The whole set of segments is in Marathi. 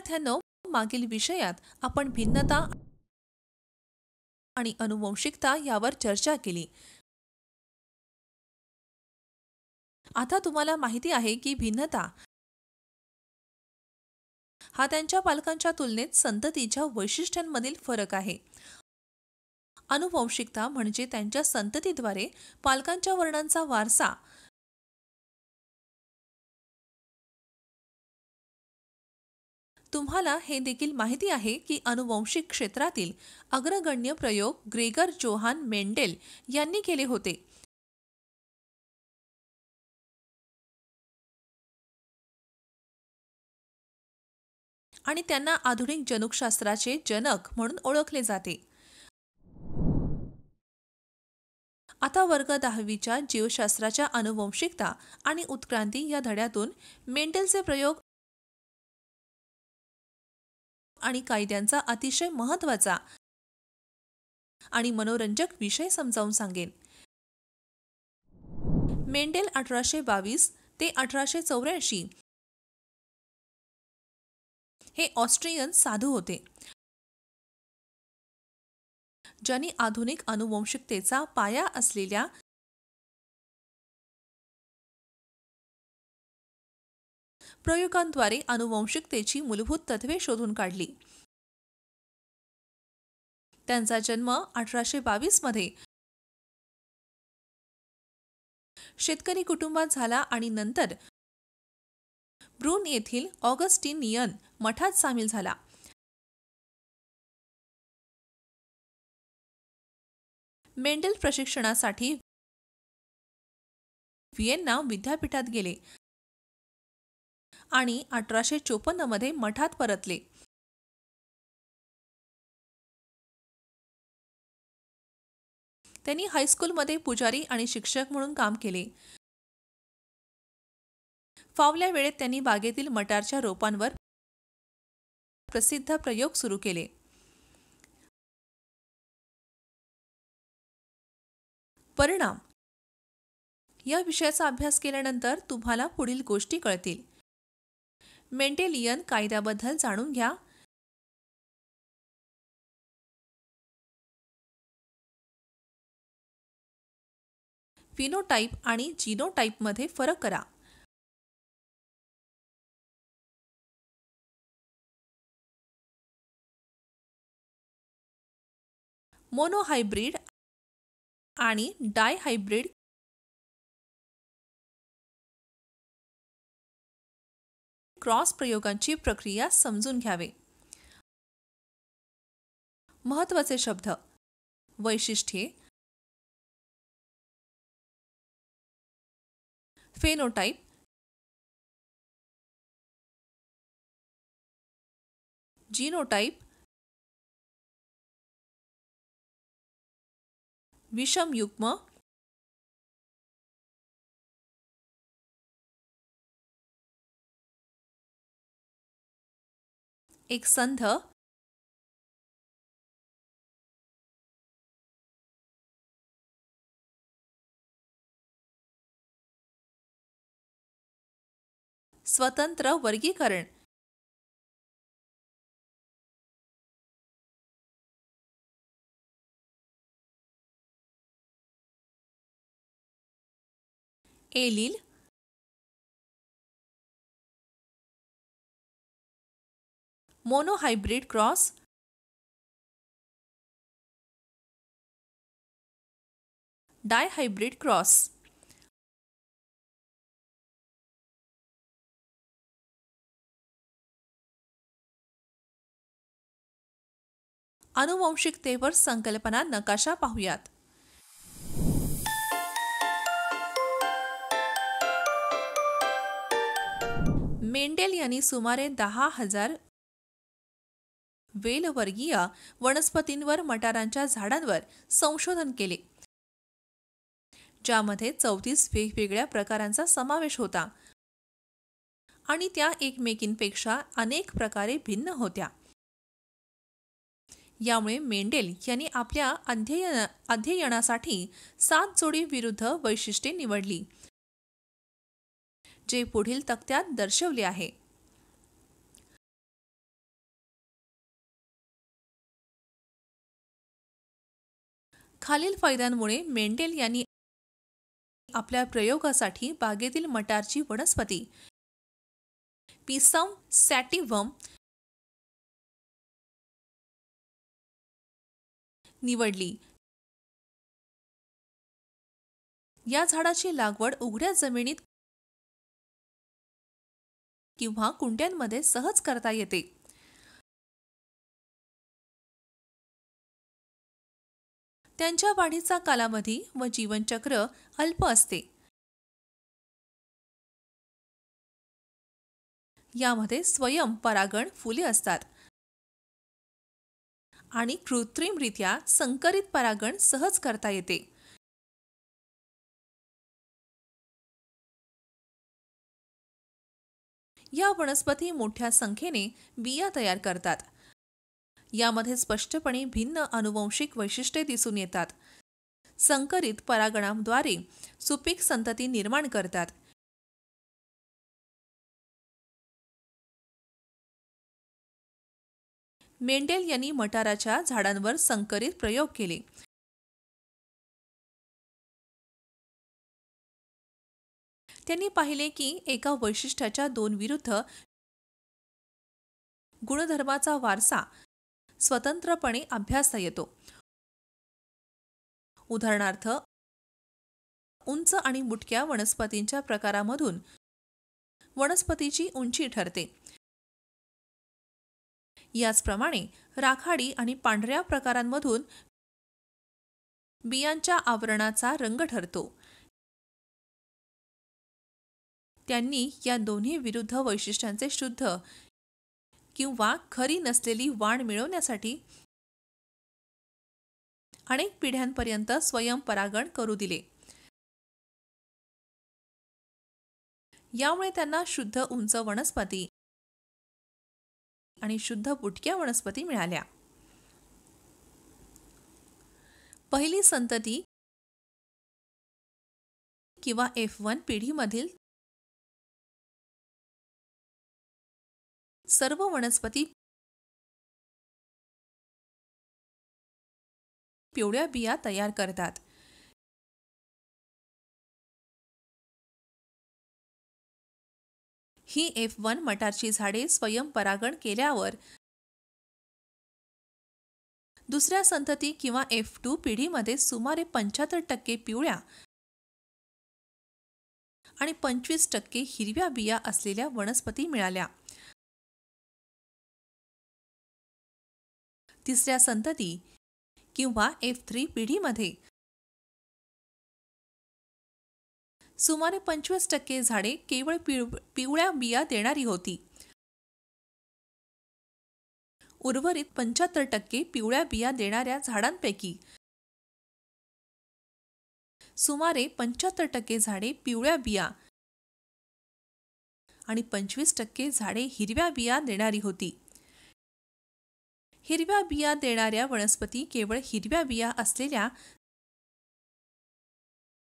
विद्यार्थ्यांनो, मागील विषयात आपण भिन्नता आणि अनुवंशिकता यावर चर्चा केली। आता तुम्हाला माहिती आहे की भिन्नता हा त्यांच्या पालकांच्या तुलनेत संततीच्या वैशिष्ट्यांमधील फरक आहे। अनुवंशिकता म्हणजे त्यांच्या संततीद्वारे पालकांच्या वर्णांचा वारसा। तुम्हाला हे देखील माहिती आहे की अनुवंशिक क्षेत्रातील अग्रगण्य प्रयोग ग्रेगर जोहान मेंडेल यांनी केले होते। आणि त्यांना आधुनिक जनुकशास्त्राचे जनक म्हणून ओळखले जाते। आता वर्ग 10वीच्या जीवशास्त्राच्या अनुवंशिकता आणि उत्क्रांती या धड्यातून मेंडेलचे प्रयोग आणि कायद्यांचा अतिशय महत्त्वाचा आणि मनोरंजक विषय समजावून सांगेन। मेंडेल 1822 ते 1884 हे ऑस्ट्रियन साधू होते, ज्यांनी आधुनिक अनुवंशिकतेचा पाया असलेल्या प्रयोगांद्वारे अनुवंशिकतेची मूलभूत तत्त्वे शोधून काढली। त्यांचा जन्म 1822 मध्ये शेतकरी कुटुंबात झाला आणि नंतर ब्रून येथील ऑगस्टिनियन मठात सामील झाला। मेंडेल प्रशिक्षणासाठी व्हिएन्ना विद्यापीठात गेले आणि 1854 मध्ये मठात परतले। त्यांनी हायस्कूलमध्ये पुजारी आणि शिक्षक म्हणून काम केले। फावल्या वेळेत त्यांनी बागेतील मटारच्या रोपांवर प्रसिद्ध प्रयोग सुरू केले। परिणाम या विषयाचा अभ्यास केल्यानंतर तुम्हाला पुढील गोष्टी कळतील। मेंडेलियन कायद्याबद्दल जाणून घ्या। फिनोटाइप आणि जीनोटाइपमध्ये फरक करा। मोनोहायब्रिड आणि डायहायब्रिड क्रॉस प्रयोगांची प्रक्रिया समजून घ्यावे। महत्त्वाचे शब्द: वैशिष्ट्ये, फेनोटाइप, जीनोटाइप, विषम युग्म, एक संध, स्वतंत्र वर्गीकरण, एलील, मोनोहायब्रिड क्रॉस, डायहायब्रिड क्रॉस। अनुवंशिकतेवर संकल्पना नकाशा पाहूयात। मेंडेल यांनी सुमारे 10,000 वेलवर्गीय वनस्पतींवर मटारांच्या झाडांवर संशोधन केले, ज्यामध्ये 34 वेगवेगळ्या प्रकारांचा समावेश होता आणि त्या एकमेकींपेक्षा अनेक प्रकारे भिन्न होत्या। यामुळे मेंडेल यांनी आपल्या अध्ययनासाठी 7 जोडी विरुद्ध वैशिष्ट्ये निवडली, जे पुढील तक्त्यात दर्शवले आहे। खालील फायद्यांमुळे मेंडेल यांनी आपल्या प्रयोगासाठी बागेतील मटारची वनस्पती पिसम सॅटिव्हम निवडली. या झाडाची लागवड उघड्या जमिनीत किंवा कुंड्यांमध्ये सहज करता येते. त्यांच्या वाढीचा कालावधी व जीवनचक्र अल्प असते. यामध्ये स्वयं परागण फुले असतात आणि कृत्रिमरित्या संकरित परागण सहज करता येते. या वनस्पती मोठ्या संख्येने बिया तयार करतात. यामध्ये स्पष्टपणे भिन्न आनुवंशिक वैशिष्ट्ये दिसून येतात. संकरित परागणाद्वारे सुपीक संतती निर्माण करतात. मेंडेल यांनी मटाराच्या झाडांवर संकरित प्रयोग केले. त्यांनी पाहिले की एका वैशिष्ट्याच्या दोन विरुद्ध गुणधर्माचा वारसा स्वतंत्रपणे अभ्यासता येतो. उदाहरणार्थ, उंच आणि बुटक्या वनस्पतींच्या प्रकारामधून वनस्पतीची उंची ठरते. याचप्रमाणे राखाडी आणि पांढऱ्या प्रकारांमधून बियांच्या आवरणाचा रंग ठरतो. त्यांनी या दोन्ही विरुद्ध वैशिष्ट्यांचे शुद्ध किंवा खरी नसलेली वाण मिळवण्यासाठी अनेक पिढ्यांपर्यंत स्वयंपरागण करू दिले. यामुळे त्यांना शुद्ध उंच वनस्पती आणि शुद्ध बुटक्या वनस्पती मिळाल्या. पहिली संतती किंवा F1 पिढीमधील सर्व वनस्पती पिवळ्या बिया तयार करतात. ही F1 मटारची झाडे स्वयंपरागण केल्यावर दुसऱ्या संतती किंवा F2 पिढीमध्ये सुमारे 75% पिवळ्या आणि 25% हिरव्या बिया असलेल्या वनस्पती मिळाल्या. तिसऱ्या संतती किंवा F3 पिढीमध्ये सुमारे 25% झाडे केवळ पिवळ्या बिया देणारी होती. उर्वरित 75% पिवळ्या बिया देणाऱ्या झाडांपैकी सुमारे 75% झाडे पिवळ्या बिया आणि 25% झाडे हिरव्या बिया देणारी होती. हिरव्या बिया देणाऱ्या वनस्पती केवळ हिरव्या बिया असलेल्या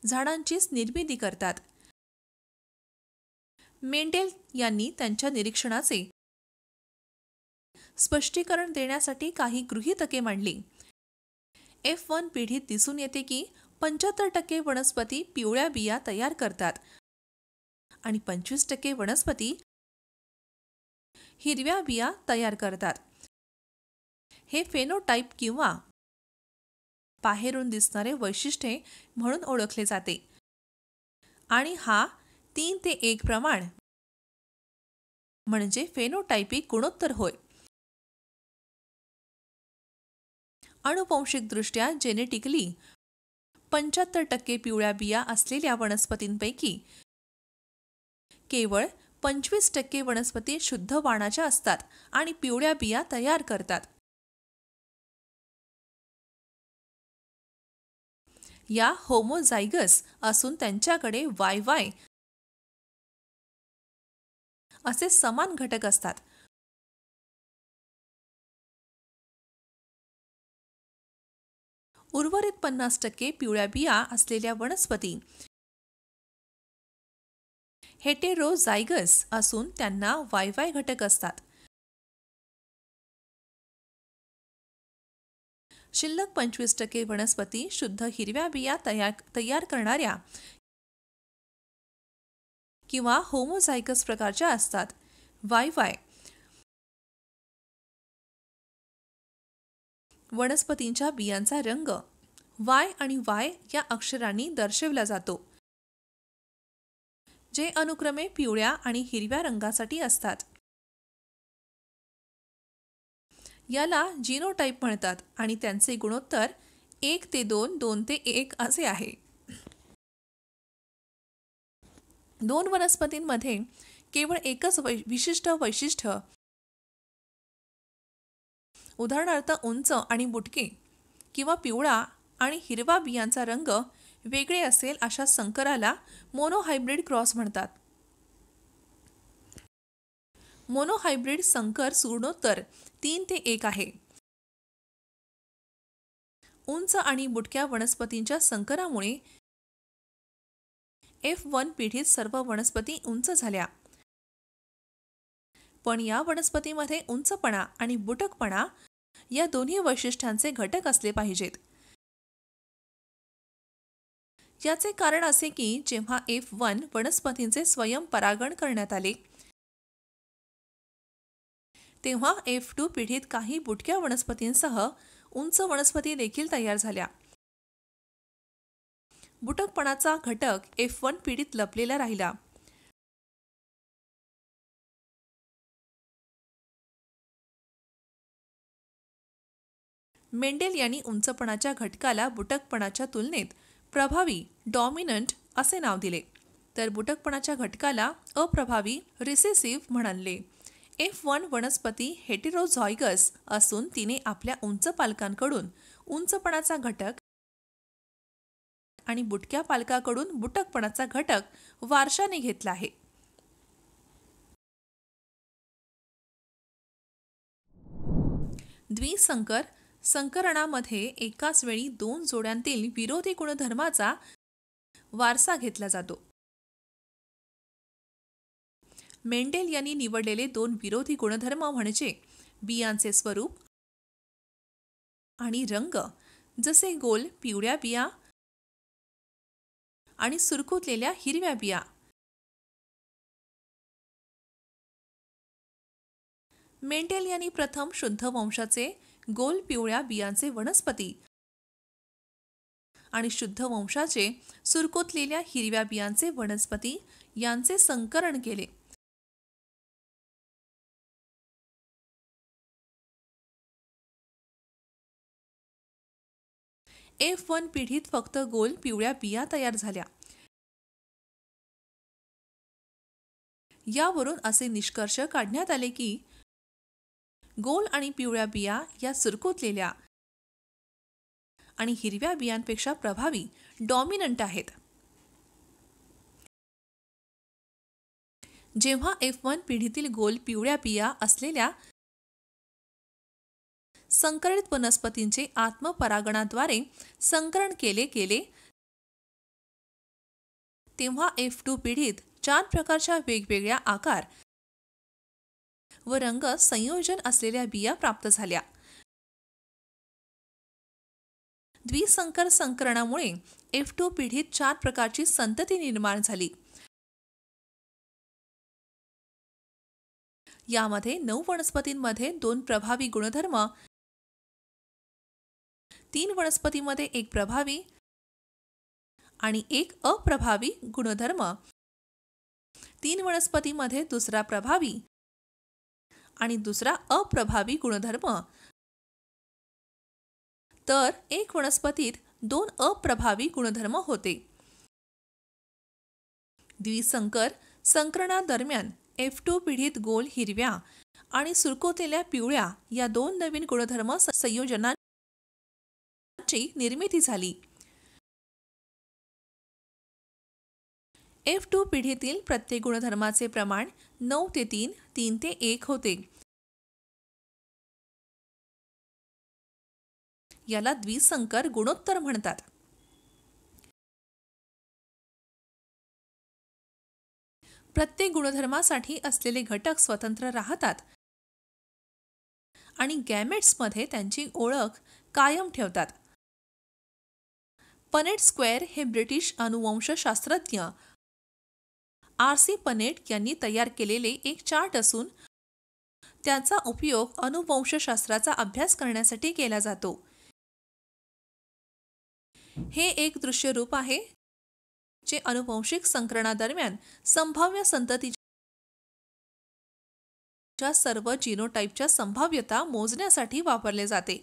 झाडांचीच निर्मिती करतात. मेंडेल यांनी त्यांच्या निरीक्षणाचे स्पष्टीकरण देण्यासाठी काही गृहीतके मांडली. F1 पिढीत दिसून येते की 75% वनस्पती पिवळ्या बिया तयार करतात आणि 25% वनस्पती हिरव्या बिया तयार करतात. हे फेनोटाइप किंवा बाहेरून दिसणारे वैशिष्ट्ये म्हणून ओळखले जाते आणि हा 3:1 प्रमाण म्हणजे फेनोटाइपिक गुणोत्तर होय. आनुवंशिकदृष्ट्या जेनेटिकली 75% पिवळ्या बिया असलेल्या वनस्पतींपैकी केवळ 25% वनस्पती शुद्ध वाणाच्या असतात आणि पिवळ्या बिया तयार करतात. या होमोझायगस असून त्यांच्याकडे YY असे समान घटक असतात. उर्वरित 50% पिवळ्या बिया असलेल्या वनस्पती हेटेरोझायगस असून त्यांना YY घटक असतात. शिल्लक 25% वनस्पती शुद्ध हिरव्या बिया तयार करणाऱ्या किंवा होमोझायगस प्रकारच्या असतात. वाय वाय वनस्पतींच्या बियांचा रंग वाय आणि वाय या अक्षरांनी दर्शविला जातो, जे अनुक्रमे पिवळ्या आणि हिरव्या रंगासाठी असतात. याला जीनोटाइप म्हणतात आणि त्यांचे गुणोत्तर 1 ते 2, 2 ते 1 असे आहे. दोन वनस्पतींमध्ये केवळ एकच विशिष्ट वैशिष्ट्य, उदाहरणार्थ उंच आणि बुटके किंवा पिवळा आणि हिरवा बियांचा रंग वेगळे असेल अशा संकराला मोनोहायब्रिड क्रॉस म्हणतात. मोनोहायब्रिड संकर गुणोत्तर 3 ते 1 आहे. उंच आणि बुटक्या वनस्पतींच्या संकरामुळे F1 पिढीत सर्व वनस्पती उंच झाल्या. पण या वनस्पतीमध्ये उंचपणा आणि बुटकपणा या दोन्ही वैशिष्ट्यांचे घटक असले पाहिजेत. याचे कारण असे की जेव्हा F1 वनस्पतींचे स्वयं परागण करण्यात आले, तेव्हा F2 पिढीत काही बुटक्या वनस्पतींसह उंच वनस्पती देखील तयार झाल्या. बुटकपणाचा घटक F1 पिढीत लपलेला राहिला. मेंडेल यांनी उंचपणाच्या घटकाला बुटकपणाच्या तुलनेत प्रभावी डॉमिनंट असे नाव दिले, तर बुटकपणाच्या घटकाला अप्रभावी रिसेसिव्ह म्हणाले. F1 वनस्पती हेटेरोझायगस असून तिने आपल्या उंच पालकांकडून उंचपणाचा घटक आणि बुटक्या पालकाकडून बुटकपणाचा घटक वारशाने घेतला आहे. द्विसंकर संकरणामध्ये एकाच वेळी दोन जोड्यांतील विरोधी गुणधर्माचा वारसा घेतला जातो. मेंडेल यांनी निवडलेले दोन विरोधी गुणधर्म म्हणजे बियांचे स्वरूप आणि रंग, जसे गोल पिवळ्या बिया आणि सुरकुतलेल्या हिरव्या बिया. मेंडेल यांनी प्रथम शुद्ध वंशाचे गोल पिवळ्या बियांचे वनस्पती आणि शुद्ध वंशाचे सुरकुतलेल्या हिरव्या बियांचे वनस्पती यांचे संकरण केले. F1 पिढीत फक्त गोल पिवळ्या बिया तयार झाल्या. यावरून असे निष्कर्ष काढण्यात आले की गोल आणि पिवळ्या बिया या सुरकुतलेल्या आणि हिरव्या बियांपेक्षा प्रभावी डॉमिनंट आहेत. जेव्हा F1 पिढीतील गोल पिवळ्या बिया असलेल्या संकरित वनस्पतींचे आत्मपरागणाद्वारे संकरण केले गेले, तेव्हा F2 पिढीत 4 प्रकारच्या वेगवेगळ्या आकार व रंग संयोजन असलेल्या बिया प्राप्त झाल्या. द्विसंकर संकरणामुळे F2 पिढीत 4 प्रकारची संतती निर्माण झाली. यामध्ये 9 वनस्पतींमध्ये 2 प्रभावी गुणधर्म, 3 वनस्पतींमध्ये 1 प्रभावी आणि 1 अप्रभावी गुणधर्म, 3 वनस्पतींमध्ये दुसरा प्रभावी आणि दुसरा अप्रभावी गुणधर्म, तर 1 वनस्पतीत 2 अप्रभावी गुणधर्म होते. द्विसंकर संकरणादरम्यान F2 पिढीत गोल हिरव्या आणि सुरकुतलेल्या पिवळ्या या 2 नवीन गुणधर्म संयोजनांची निर्मिती झाली. F2 पिढीतील प्रत्येक गुणधर्माचे प्रमाण 9 ते 3, 3 ते 1 होते. याला द्विसंकर गुणोत्तर म्हणतात. प्रत्येक गुणधर्मासाठी असलेले घटक स्वतंत्र राहतात आणि गॅमेट्समध्ये त्यांची ओळख कायम ठेवतात. पनेट स्क्वेअर हे ब्रिटिश अनुवंशशास्त्रज्ञ आर.सी. पनेट यांनी तयार केलेले एक चार्ट असून त्याचा उपयोग अनुवंशशास्त्राचा अभ्यास करण्यासाठी केला जातो. हे एक दृश्य रूप आहे जे अनुवंशिक संकरणादरम्यान संभाव्य संततीच्या सर्व जीनोटाइपच्या संभाव्यता मोजण्यासाठी वापरले जाते.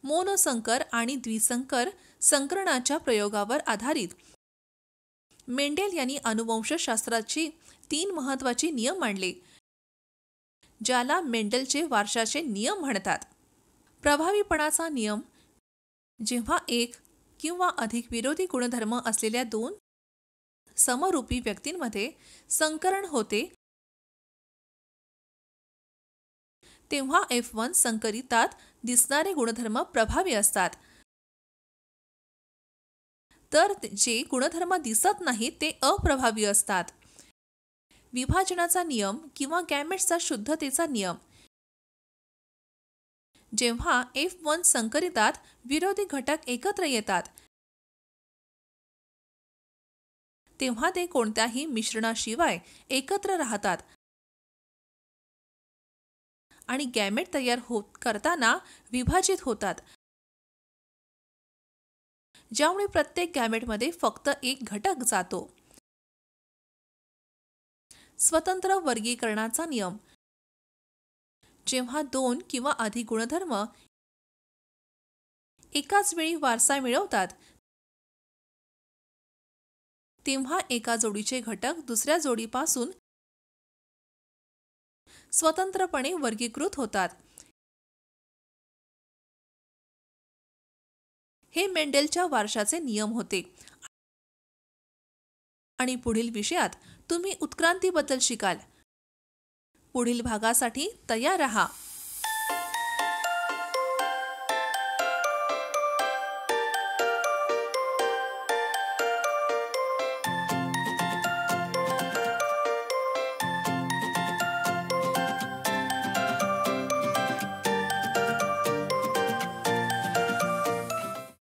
मोनोसंकर आणि द्विसंकर संकरणाच्या प्रयोगावर आधारित मेंडेल यांनी अनुवंशशास्त्राची 3 महत्त्वाचे नियम मांडले, ज्याला मेंडेलचे वारशाचे नियम म्हणतात. प्रभावीपणाचा नियम: जेव्हा एक किंवा अधिक विरोधी गुणधर्म असलेल्या 2 समरूपी व्यक्तींमध्ये संकरण होते तेव्हा F1 संकरितात दिसणारे गुणधर्म प्रभावी असतात, तर जे गुणधर्म दिसत नाहीत ते अप्रभावी असतात. विभाजनाचा नियम किंवा गॅमेट्सचा शुद्धतेचा नियम: जेव्हा F1 संकरितात विरोधी घटक एकत्र येतात तेव्हा ते कोणत्याही मिश्रणाशिवाय एकत्र राहतात आणि गॅमेट तयार करताना विभाजित होतात, ज्यामुळे प्रत्येक गॅमेटमध्ये फक्त एक घटक जातो. स्वतंत्र वर्गीकरणाचा नियम: जेव्हा 2 किंवा अधिक गुणधर्म एकाच वेळी वारसा मिळवतात तेव्हा एका जोडीचे घटक दुसऱ्या जोडीपासून स्वतंत्रपणे वर्गीकृत होतात. हे मेंडेलच्या वारशाचे नियम होते आणि पुढील विषयात तुम्ही उत्क्रांतीबद्दल शिकाल. पुढील भागासाठी तयार रहा.